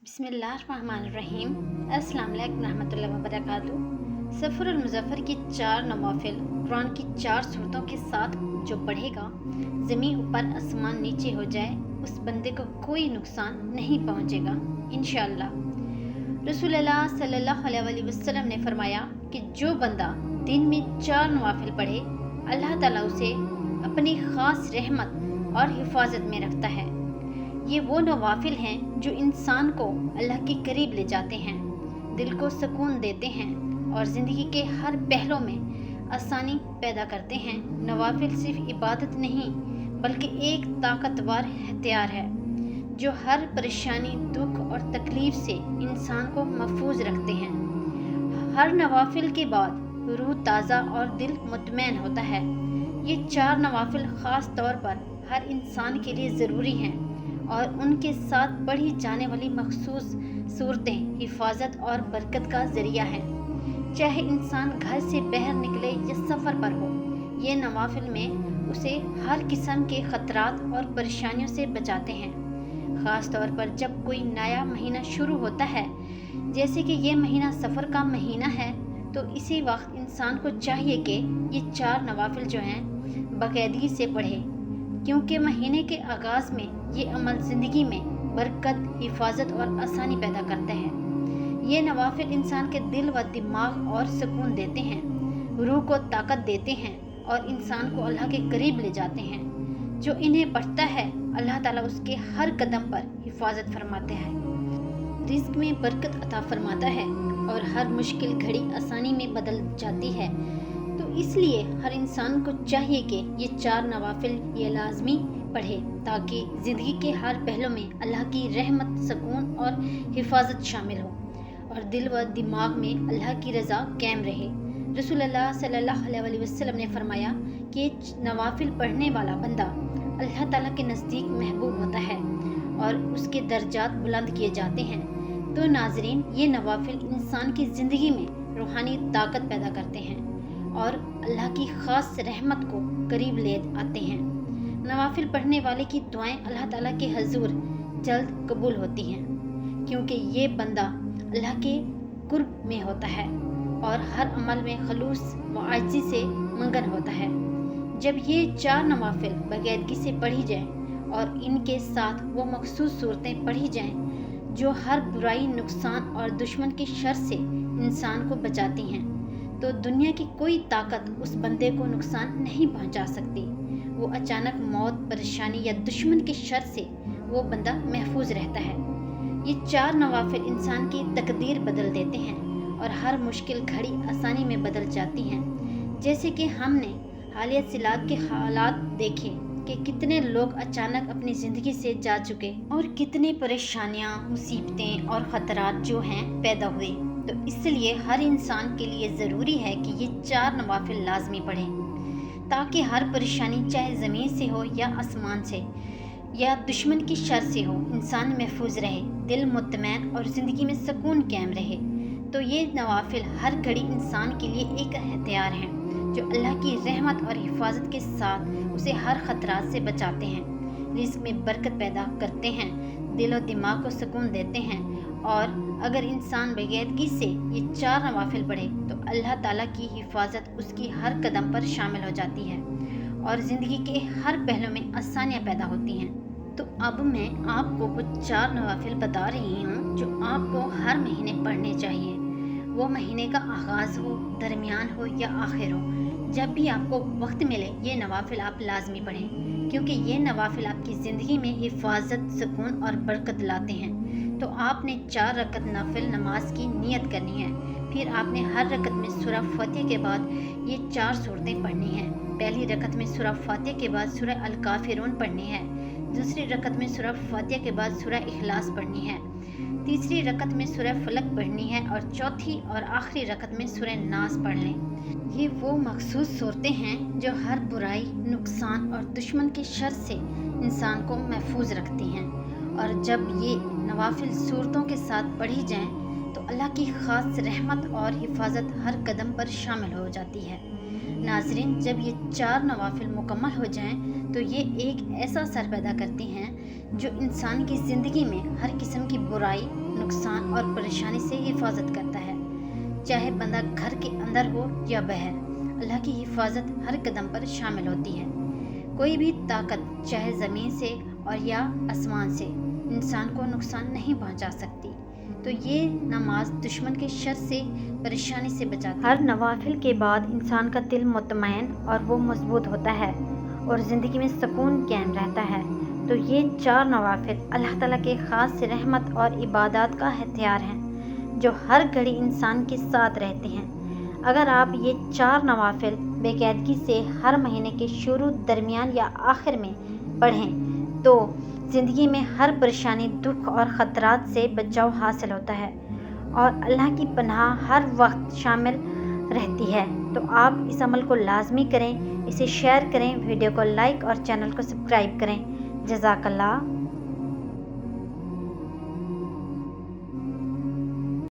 बिस्मिल्लाहिर्रहमानिर्रहीम। अस्सलाम वालेकुम रहमतुल्लाहि व बरकातुहू। सफ़र मुज़फ़्फ़र की 4 नवाफिल कुरान की 4 सूरतों के साथ जो पढ़ेगा, ज़मीन ऊपर आसमान नीचे हो जाए, उस बंदे को कोई नुकसान नहीं पहुँचेगा इंशाअल्लाह। रसूलुल्लाह सल्लल्लाहु अलैहि वसल्लम ने फरमाया कि जो बंदा दिन में 4 नवाफिल पढ़े, अल्लाह ताला उसे अपनी ख़ास रहमत और हिफाजत में रखता है। ये वो नवाफिल हैं जो इंसान को अल्लाह के करीब ले जाते हैं, दिल को सुकून देते हैं और ज़िंदगी के हर पहलू में आसानी पैदा करते हैं। नवाफिल सिर्फ इबादत नहीं बल्कि एक ताकतवर हथियार है जो हर परेशानी, दुख और तकलीफ़ से इंसान को महफूज रखते हैं। हर नवाफिल के बाद रूह ताज़ा और दिल मुतमईन होता है। ये 4 नवाफिल ख़ास तौर पर हर इंसान के लिए ज़रूरी हैं और उनके साथ पढ़ी जाने वाली मखसूस सूरतें हिफाजत और बरकत का ज़रिया हैं। चाहे इंसान घर से बाहर निकले या सफ़र पर हो, ये नवाफिल में उसे हर किस्म के ख़तरात और परेशानियों से बचाते हैं। ख़ास तौर पर जब कोई नया महीना शुरू होता है, जैसे कि ये महीना सफ़र का महीना है, तो इसी वक्त इंसान को चाहिए कि ये 4 नवाफिल जो हैं बाकायदगी से पढ़े, क्योंकि महीने के आगाज़ में ये अमल ज़िंदगी में बरकत, हिफाजत और आसानी पैदा करते हैं। ये नवाफिल इंसान के दिल व दिमाग और सुकून देते हैं, रूह को ताकत देते हैं और इंसान को अल्लाह के करीब ले जाते हैं। जो इन्हें पढ़ता है, अल्लाह ताला उसके हर कदम पर हिफाजत फरमाते हैं, रिज़्क़ में बरकत अता फरमाता है और हर मुश्किल घड़ी आसानी में बदल जाती है। तो इसलिए हर इंसान को चाहिए कि ये 4 नवाफिल ये लाजमी पढ़े, ताकि ज़िंदगी के हर पहलू में अल्लाह की रहमत, सुकून और हिफाजत शामिल हो और दिल व दिमाग में अल्लाह की रज़ा कायम रहे। रसूलुल्लाह सल्लल्लाहु अलैहि वसल्लम ने फरमाया कि नवाफिल पढ़ने वाला बंदा अल्लाह ताला के नज़दीक महबूब होता है और उसके दर्जात बुलंद किए जाते हैं। तो नाज़रीन, ये नवाफिल इंसान की ज़िंदगी में रूहानी ताकत पैदा करते हैं और अल्लाह की ख़ास रहमत को करीब ले आते हैं। नवाफिल पढ़ने वाले की दुआएं अल्लाह ताला के हजूर जल्द कबूल होती हैं, क्योंकि ये बंदा अल्लाह के कुर्ब में होता है और हर अमल में खलूस व आजिज़ी से मंगन होता है। जब ये 4 नवाफिल बाकायदगी से पढ़ी जाएं और इनके साथ वो मखसूस सूरतें पढ़ी जाएं जो हर बुराई, नुकसान और दुश्मन के शर से इंसान को बचाती हैं, तो दुनिया की कोई ताकत उस बंदे को नुकसान नहीं पहुंचा सकती। वो अचानक मौत, परेशानी या दुश्मन के शर से वो बंदा महफूज रहता है। ये 4 नवाफिल इंसान की तकदीर बदल देते हैं और हर मुश्किल घड़ी आसानी में बदल जाती हैं। जैसे कि हमने हालिया सिलाब के हालात देखे कि कितने लोग अचानक अपनी ज़िंदगी से जा चुके और कितनी परेशानियां, मुसीबतें और ख़तरात जो हैं पैदा हुए। तो इसलिए हर इंसान के लिए ज़रूरी है कि ये 4 नवाफिल लाजमी पढ़ें, ताकि हर परेशानी चाहे ज़मीन से हो या आसमान से या दुश्मन की शर से हो, इंसान महफूज रहे, दिल मुतमईन और ज़िंदगी में सुकून कायम रहे। तो ये नवाफिल हर घड़ी इंसान के लिए एक हथियार हैं जो अल्लाह की रहमत और हिफाजत के साथ उसे हर ख़तरात से बचाते हैं, रिज़्क़ में बरकत पैदा करते हैं, दिल और दिमाग को सुकून देते हैं। और अगर इंसान बाकायदगी से ये 4 नवाफिल पढ़े तो अल्लाह ताला की हिफाजत उसकी हर कदम पर शामिल हो जाती है और ज़िंदगी के हर पहलू में आसानियाँ पैदा होती हैं। तो अब मैं आपको कुछ 4 नवाफिल बता रही हूँ जो आपको हर महीने पढ़ने चाहिए। वो महीने का आगाज़ हो, दरमियान हो या आखिर हो, जब भी आपको वक्त मिले ये नवाफिल आप लाजमी पढ़ें, क्योंकि ये नवाफिल आपकी ज़िंदगी में हिफाजत, सुकून और बरकत लाते हैं। तो आपने 4 रकत नफिल नमाज की नियत करनी है। फिर आपने हर रकत में सूरह फातिहा के बाद ये 4 सूरतें पढ़नी हैं। पहली रकत में सूरह फातिहा के बाद सूरह अल काफिरून पढ़नी है, दूसरी रकत में सूरह फातिहा के बाद सूरह इखलास पढ़नी है, तीसरी रकत में सूरह फलक पढ़नी है और चौथी और आखिरी रकत में सूरह नास पढ़ लें। ये वो मखसूस सूरतें हैं जो हर बुराई, नुकसान और दुश्मन के शर से इंसान को महफूज रखती हैं और जब ये नवाफिल सूरतों के साथ पढ़ी जाएं तो अल्लाह की ख़ास रहमत और हिफाजत हर कदम पर शामिल हो जाती है। नाज़रीन, जब ये 4 नवाफिल मुकम्मल हो जाएं तो ये एक ऐसा असर पैदा करती हैं जो इंसान की ज़िंदगी में हर किस्म की बुराई, نقصان اور پریشانی سے حفاظت کرتا ہے، چاہے بندہ گھر کے اندر ہو یا باہر۔ اللہ کی حفاظت ہر قدم پر شامل ہوتی ہے۔ کوئی بھی طاقت چاہے زمین سے اور یا آسمان سے انسان کو نقصان نہیں پہنچا سکتی۔ تو یہ نماز دشمن کے شر سے، پریشانی سے بچاتی ہے۔ ہر نوافل کے بعد انسان کا دل مطمئن اور وہ مضبوط ہوتا ہے اور زندگی میں سکون قائم رہتا ہے۔ تو یہ 4 نوافل اللہ تعالیٰ کے خاص رحمت اور عبادات کا ہتھیار ہیں جو ہر گھڑی انسان کے ساتھ رہتے ہیں۔ اگر آپ یہ 4 نوافل بے قاعدگی سے ہر مہینے کے شروع، درمیان یا آخر میں پڑھیں تو زندگی میں ہر پریشانی، دکھ اور خطرات سے بچاؤ حاصل ہوتا ہے اور اللہ کی پناہ ہر وقت شامل رہتی ہے۔ تو آپ اس عمل کو لازمی کریں، اسے شیئر کریں، ویڈیو کو لائک اور چینل کو سبسکرائب کریں۔ جزاک اللہ۔